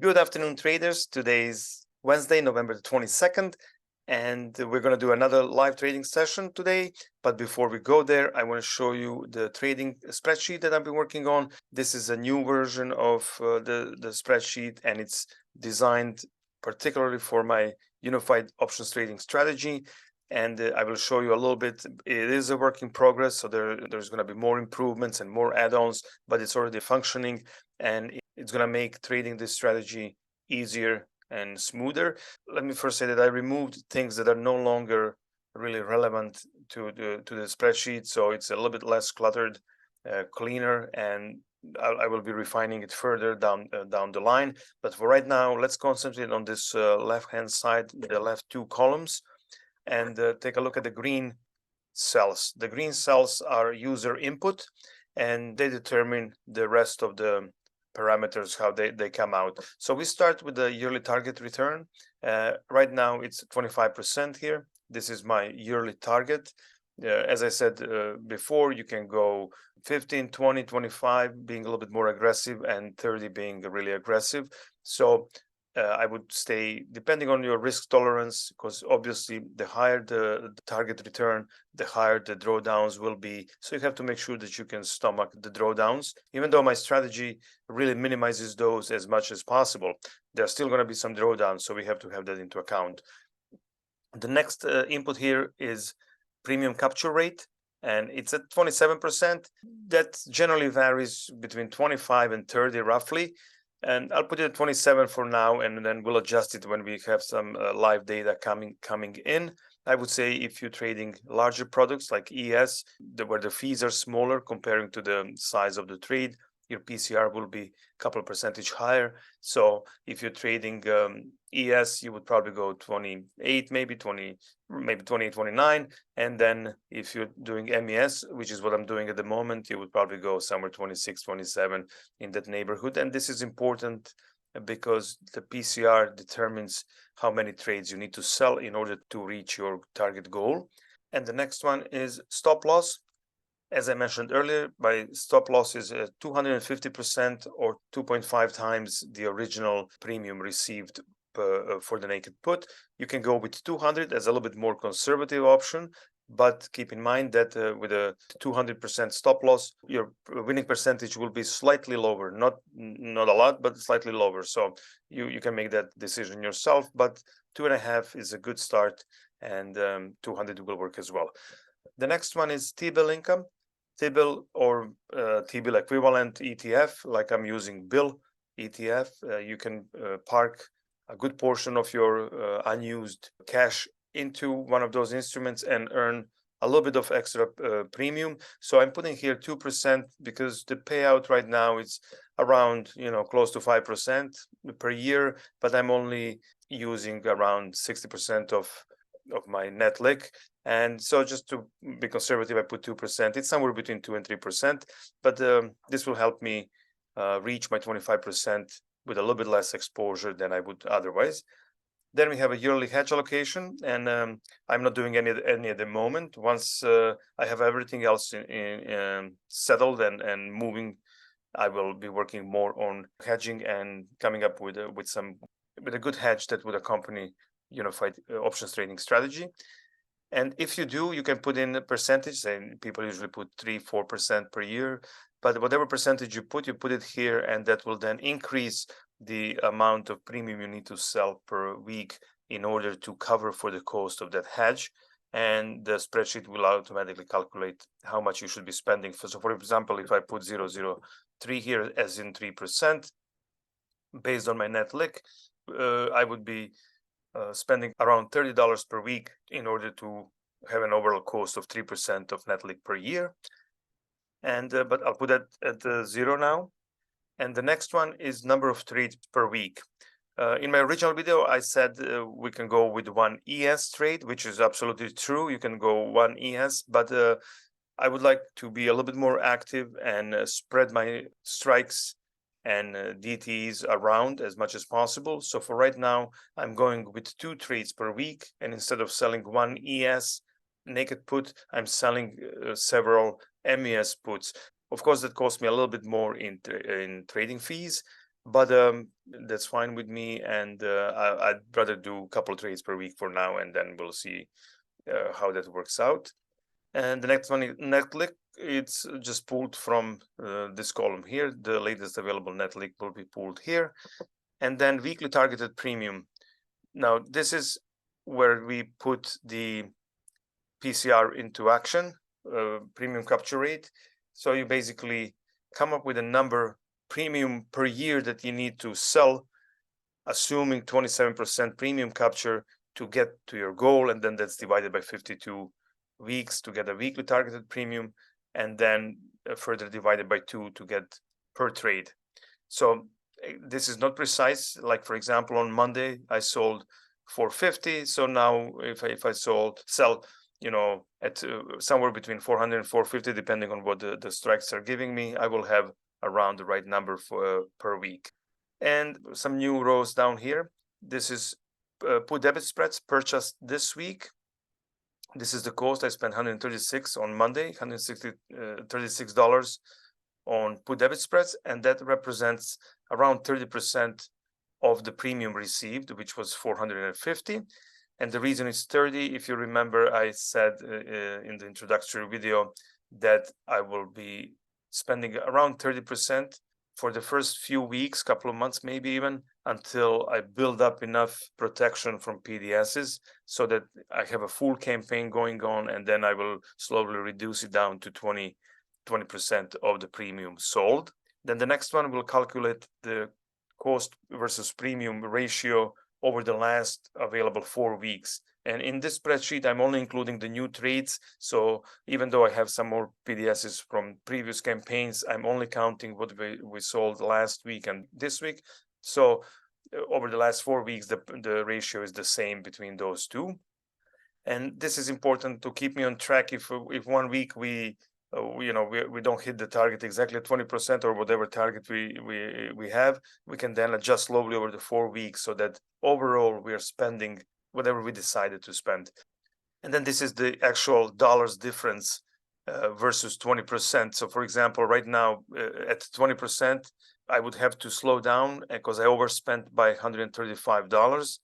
Good afternoon, traders. Today is Wednesday, November the 22nd, and we're going to do another live trading session today. But before we go there, I want to show you the trading spreadsheet that I've been working on. This is a new version of the spreadsheet, and it's designed particularly for my unified options trading strategy. And I will show you a little bit. It is a work in progress, so there's going to be more improvements and more add-ons, but it's already functioning, and it's going to make trading this strategy easier and smoother. Let me first say that I removed things that are no longer really relevant to the spreadsheet, so it's a little bit less cluttered, cleaner, and I will be refining it further down the line. But for right now, let's concentrate on this left-hand side, the left two columns, and take a look at the green cells. The green cells are user input, and they determine the rest of the parameters, how they come out. So we start with the yearly target return. Right now it's 25% here. This is my yearly target. As I said before, you can go 15, 20, 25 being a little bit more aggressive, and 30 being really aggressive. So I would stay depending on your risk tolerance, because obviously the higher the target return, the higher the drawdowns will be. So you have to make sure that you can stomach the drawdowns. Even though my strategy really minimizes those as much as possible, there are still going to be some drawdowns, so we have to have that into account. The next input here is premium capture rate, and it's at 27%. That generally varies between 25 and 30 roughly. And I'll put it at 27 for now, and then we'll adjust it when we have some live data coming in. I would say if you're trading larger products like ES, where the fees are smaller comparing to the size of the trade, your PCR will be a couple of percentage higher. So if you're trading ES, you would probably go 28, maybe 20, maybe 28, 29. And then if you're doing MES, which is what I'm doing at the moment, you would probably go somewhere 26, 27 in that neighborhood. And this is important because the PCR determines how many trades you need to sell in order to reach your target goal. And the next one is stop loss. As I mentioned earlier, my stop loss is 250% or 2.5 times the original premium received for the naked put. You can go with 200 as a little bit more conservative option, but keep in mind that with a 200% stop loss, your winning percentage will be slightly lower, not a lot, but slightly lower. So you can make that decision yourself, but 2.5 is a good start, and 200 will work as well. The next one is T-bill income. T-bill or T-bill equivalent ETF, like I'm using bill ETF. You can park a good portion of your unused cash into one of those instruments and earn a little bit of extra premium. So I'm putting here 2% because the payout right now is around, close to 5% per year, but I'm only using around 60% of my net lick. And so just to be conservative, I put 2%. It's somewhere between 2 and 3%, but this will help me reach my 25% with a little bit less exposure than I would otherwise. Then we have a yearly hedge allocation, and I'm not doing any at the moment. Once I have everything else settled and moving, I will be working more on hedging and coming up with a good hedge that would accompany unified options trading strategy. And if you do, you can put in a percentage, and people usually put 3-4% per year. But whatever percentage you put it here, and that will then increase the amount of premium you need to sell per week in order to cover for the cost of that hedge. And the spreadsheet will automatically calculate how much you should be spending. So for example, if I put 0.003 here as in 3%, based on my net lick, I would be spending around $30 per week in order to have an overall cost of 3% of net lick per year. And but I'll put that at 0 now. And the next one is number of trades per week. In my original video, I said we can go with one ES trade, which is absolutely true. You can go one ES, but I would like to be a little bit more active and spread my strikes and DTs around as much as possible. So for right now, I'm going with 2 trades per week, and instead of selling one ES naked put, I'm selling several MES puts. Of course, that costs me a little bit more in trading fees, but that's fine with me. And I'd rather do a couple of trades per week for now, and then we'll see how that works out. And the next one is Netlick. It's just pulled from this column here. The latest available Netlick will be pulled here. And then weekly targeted premium. Now, this is where we put the PCR into action, premium capture rate. So you basically come up with a number premium per year that you need to sell, assuming 27% premium capture to get to your goal, and then that's divided by 52 weeks to get a weekly targeted premium, and then further divided by 2 to get per trade. So this is not precise. Like, for example, on Monday I sold 450. So now if I sell at somewhere between 400 and 450, depending on what the strikes are giving me, I will have around the right number for per week. And some new rows down here. This is put debit spreads purchased this week. This is the cost. I spent 136 on Monday, $136 on put debit spreads, and that represents around 30% of the premium received, which was 450. And the reason it's 30, if you remember, I said in the introductory video that I will be spending around 30% for the first few weeks, couple of months, maybe even, until I build up enough protection from PDSs so that I have a full campaign going on, and then I will slowly reduce it down to 20% of the premium sold. Then the next one will calculate the cost versus premium ratio over the last available 4 weeks. And in this spreadsheet, I'm only including the new trades. So even though I have some more PDSs from previous campaigns, I'm only counting what we sold last week and this week. So over the last 4 weeks, the ratio is the same between those two. And this is important to keep me on track. If 1 week we don't hit the target exactly at 20% or whatever target we have, we can then adjust slowly over the 4 weeks so that overall we are spending whatever we decided to spend. And then this is the actual dollars difference versus 20%. So for example, right now at 20%, I would have to slow down because I overspent by $135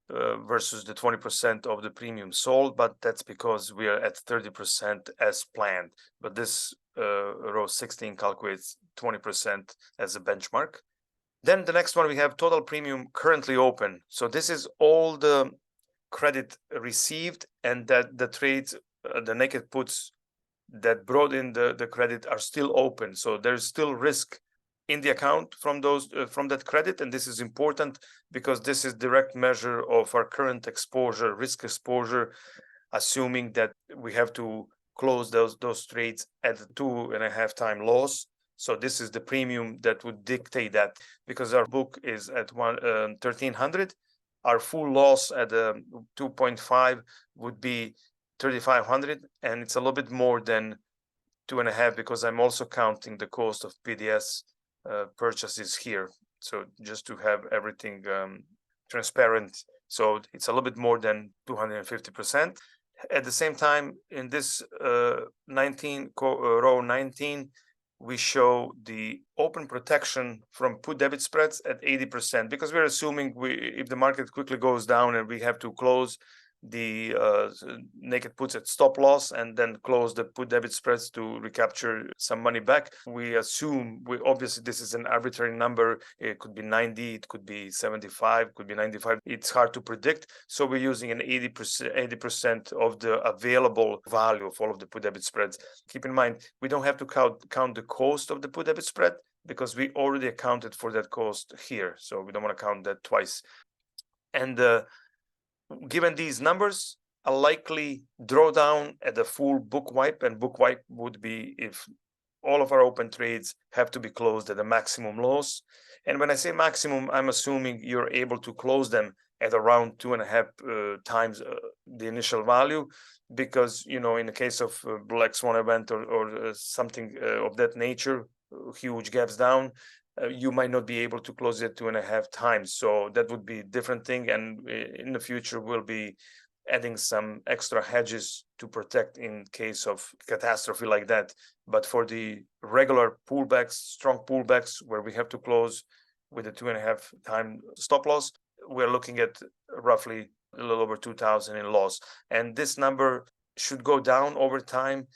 versus the 20% of the premium sold, but that's because we are at 30% as planned. But this row 16 calculates 20% as a benchmark. Then the next one, we have total premium currently open. So this is all the credit received, and that the trades, the naked puts that brought in the credit are still open. So there's still risk in the account from those from that credit, and this is important because this is direct measure of our current exposure, risk exposure, assuming that we have to close those trades at 2.5 times loss. So this is the premium that would dictate that, because our book is at 1,300. Our full loss at 2.5 would be 3,500, and it's a little bit more than 2.5 because I'm also counting the cost of PDS purchases here. So just to have everything transparent, so it's a little bit more than 250%. At the same time, in this row 19, we show the open protection from put debit spreads at 80%, because we're assuming if the market quickly goes down and we have to close the naked puts at stop loss and then close the put debit spreads to recapture some money back, we assume, obviously this is an arbitrary number, it could be 90, it could be 75, could be 95, it's hard to predict. So we're using an 80% of the available value of all of the put debit spreads. Keep in mind, we don't have to count the cost of the put debit spread because we already accounted for that cost here, so we don't want to count that twice. And given these numbers, a likely drawdown at the full book wipe, and book wipe would be if all of our open trades have to be closed at a maximum loss. And when I say maximum, I'm assuming you're able to close them at around 2.5 times the initial value, because in the case of black swan event or something of that nature, huge gaps down, you might not be able to close it 2.5 times. So that would be a different thing. And in the future, we'll be adding some extra hedges to protect in case of catastrophe like that. But for the regular pullbacks, strong pullbacks where we have to close with a 2.5 time stop loss, we're looking at roughly a little over 2,000 in loss. And this number should go down over time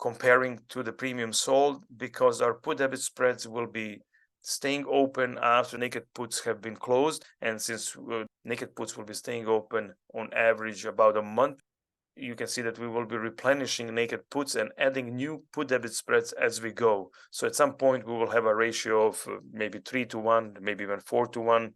comparing to the premium sold, because our put debit spreads will be staying open after naked puts have been closed. And since naked puts will be staying open on average about a month, you can see that we will be replenishing naked puts and adding new put debit spreads as we go. So at some point we will have a ratio of maybe 3-to-1, maybe even 4-to-1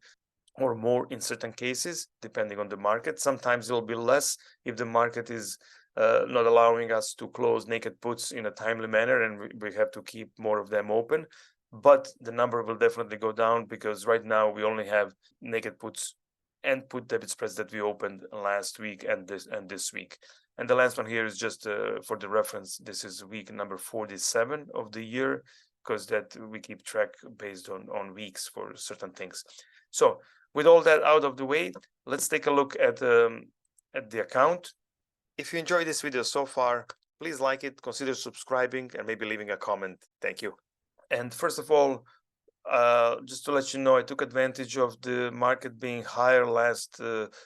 or more in certain cases, depending on the market. Sometimes it will be less if the market is not allowing us to close naked puts in a timely manner, and we have to keep more of them open. But the number will definitely go down, because right now we only have naked puts and put debit spreads that we opened last week and this week. And the last one here is just for the reference. This is week number 47 of the year, because that we keep track based on weeks for certain things. So with all that out of the way, let's take a look at the account. If you enjoyed this video so far, please like it, consider subscribing, and maybe leaving a comment. Thank you. And first of all, just to let you know, I took advantage of the market being higher last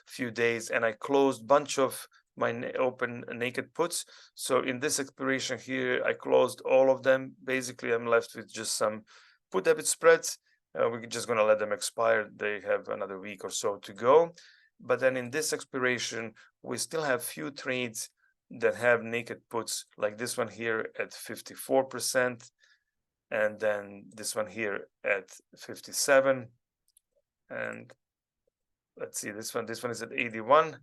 few days, and I closed a bunch of my open naked puts. So in this expiration here, I closed all of them. Basically, I'm left with just some put debit spreads. We're just going to let them expire. They have another week or so to go. But then in this expiration, we still have few trades that have naked puts, like this one here at 54%. And then this one here at 57, and let's see, this one is at 81.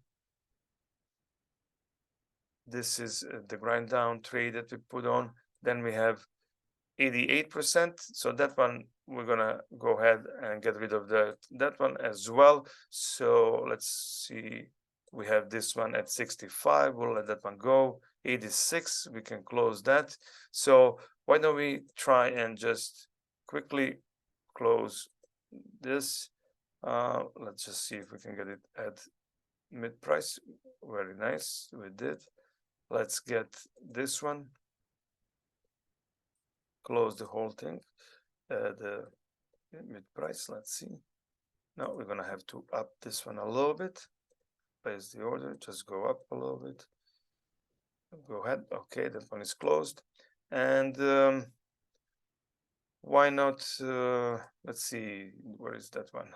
This is the grind down trade that we put on. Then we have 88%, so that one we're gonna go ahead and get rid of that one as well. So let's see, we have this one at 65, we'll let that one go. 86, we can close that. So why don't we try and just quickly close this. Let's just see if we can get it at mid price. Very nice, we did. Let's get this one, close the whole thing, the mid price. Let's see. Now we're gonna have to up this one a little bit. Place the order, just go up a little bit. Go ahead. Okay, that one is closed. And why not, let's see, where is that one?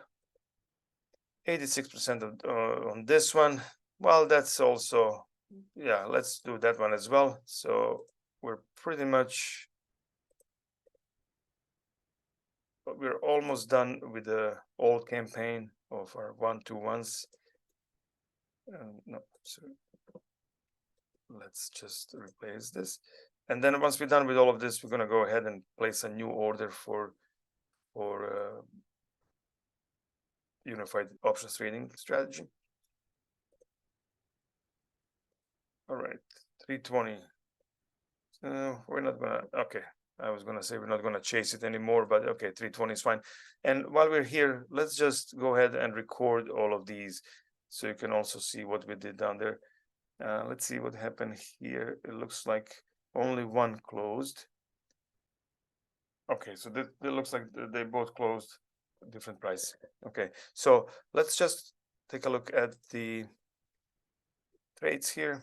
86% on this one. Well, that's also, yeah, let's do that one as well. So we're pretty much, we're almost done with the old campaign of our 1-2-1s. No, sorry. Let's just replace this. And then once we're done with all of this, we're going to go ahead and place a new order for unified options trading strategy. All right, 320. We're not gonna, okay, I was gonna say we're not gonna chase it anymore, but okay, 320 is fine. And while we're here, let's just go ahead and record all of these so you can also see what we did down there. Let's see what happened here. It looks like only one closed. Okay, so that looks like they both closed different price. Okay, so let's just take a look at the trades here.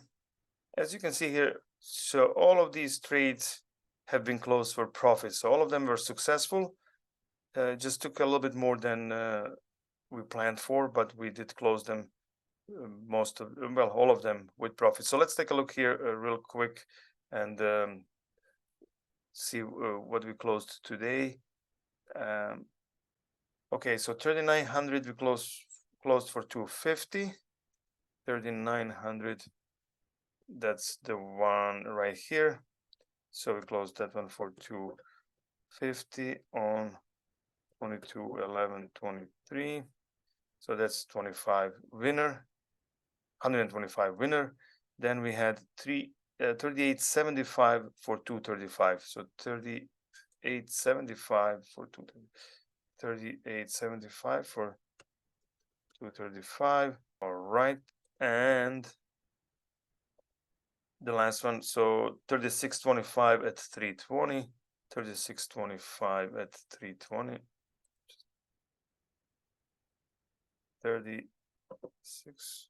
As you can see here, so all of these trades have been closed for profit. So all of them were successful. Just took a little bit more than we planned for, but we did close them, most of, well, all of them with profit. So let's take a look here real quick and see what we closed today. Okay, so 3,900 we closed for 250. 3,900, that's the one right here. So we closed that one for 250 on 22/11/23. So that's 25 winner, 125 winner. Then we had 38.75 for 235. So 38.75 for 38.75 for 235. All right, and the last one, so 36.25 at 320. 36.25 at 320. 36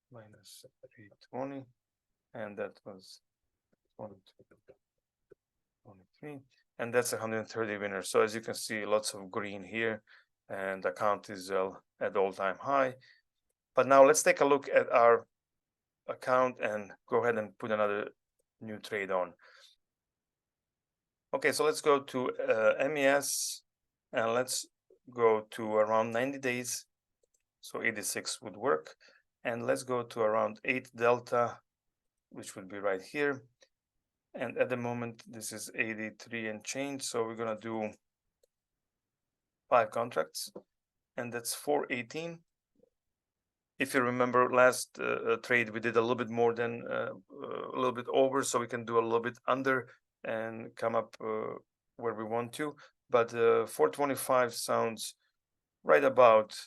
minus 320, and that was 23, and that's 130 winners. So as you can see, lots of green here, and the account is at all-time high. But now let's take a look at our account and go ahead and put another new trade on. Okay, so let's go to MES, and let's go to around 90 days. So 86 would work. And let's go to around 8 delta, which would be right here. And at the moment, this is 83 and change. So we're going to do 5 contracts, and that's 418. If you remember last trade, we did a little bit more than a little bit over, so we can do a little bit under and come up where we want to. But 425 sounds right about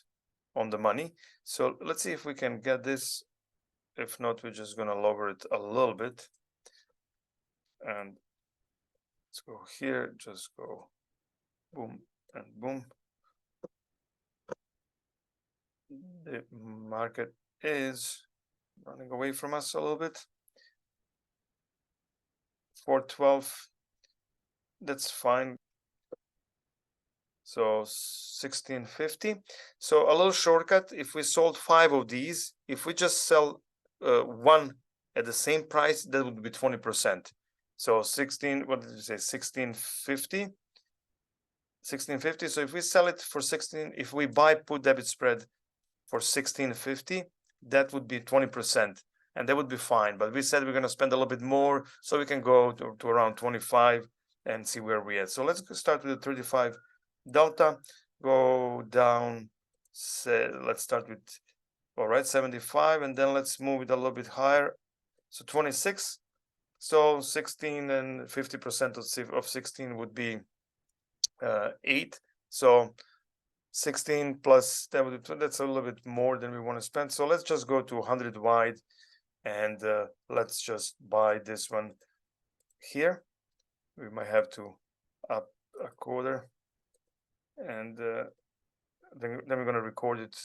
on the money. So let's see if we can get this. If not, we're just going to lower it a little bit. And let's go here, just go boom and boom. The market is running away from us a little bit. 412, that's fine. So 1650. So a little shortcut, if we sold 5 of these, if we just sell one at the same price, that would be 20%. So 16, what did you say, 1650? 1650. So if we sell it for 16, if we buy put debit spread for 1650, that would be 20%, and that would be fine. But we said we're going to spend a little bit more, so we can go to around 25 and see where we're at. So let's start with the 35 delta, go down, say, let's start with, all right, 75, and then let's move it a little bit higher. So 26. So 16 and 50% of 16 would be 8. So 16 plus that's a little bit more than we want to spend. So let's just go to 100 wide, and let's just buy this one here. We might have to up a quarter, and then we're going to record it.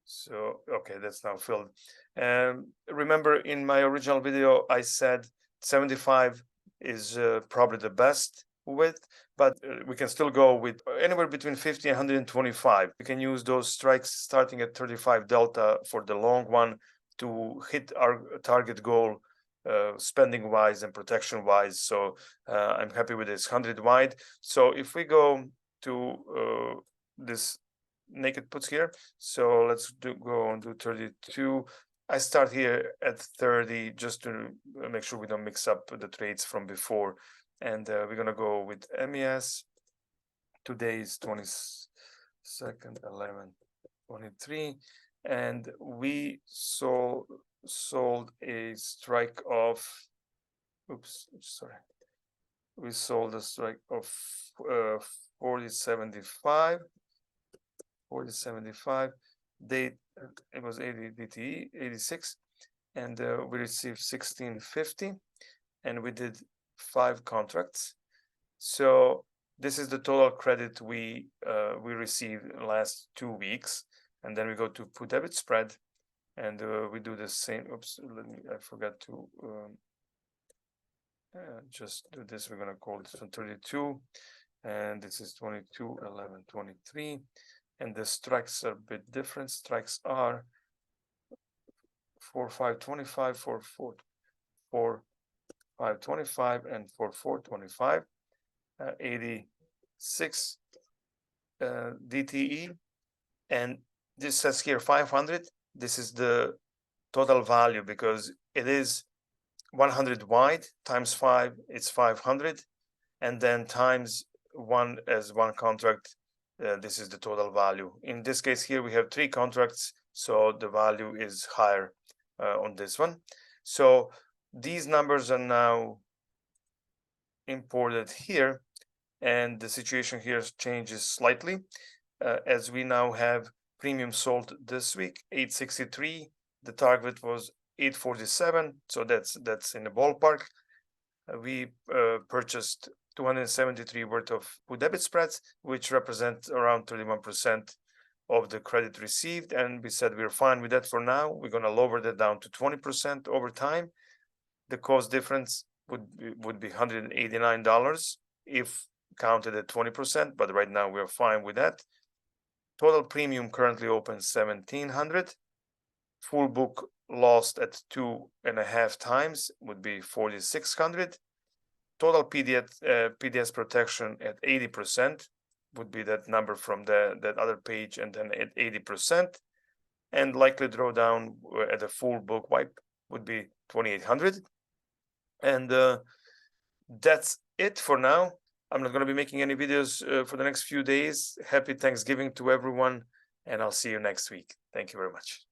So okay, that's now filled. And remember, in my original video I said 75 is probably the best width, but we can still go with anywhere between 50 and 125. We can use those strikes starting at 35 delta for the long one to hit our target goal, spending wise and protection wise. So I'm happy with this 100 wide. So if we go to this naked puts here, so let's go on to 32. I start here at 30 just to make sure we don't mix up the trades from before. And we're going to go with MES. Today is 22nd, 11/23. And we sold a strike of, oops, sorry. We sold a strike of 40.75. 40.75. It was 80 DTE, 86. And we received 1650. And we did 5 contracts. So this is the total credit we received in the last 2 weeks, and then we go to put debit spread, and we do the same. Oops, I forgot to just do this. We're gonna call this 32, and this is 22, 11, 23, and the strikes are a bit different. Strikes are 4, 5, 25, 4, 4, 4, 525 and 4425, 86 DTE, and this says here 500. This is the total value because it is 100 wide times 5, it's 500, and then times 1 as 1 contract. This is the total value. In this case here we have 3 contracts, so the value is higher on this one. So these numbers are now imported here, and the situation here changes slightly as we now have premium sold this week 863. The target was 847, so that's in the ballpark. We purchased 273 worth of put debit spreads, which represent around 31% of the credit received, and we said we're fine with that for now. We're going to lower that down to 20% over time. The cost difference would be $189 if counted at 20%, but right now we're fine with that. Total premium currently open $1,700. Full book lost at 2.5 times would be $4,600. Total PDS protection at 80% would be that number from that other page, and then at 80%. And likely drawdown at a full book wipe would be 2,800. And that's it for now. I'm not going to be making any videos for the next few days. Happy Thanksgiving to everyone, and I'll see you next week. Thank you very much.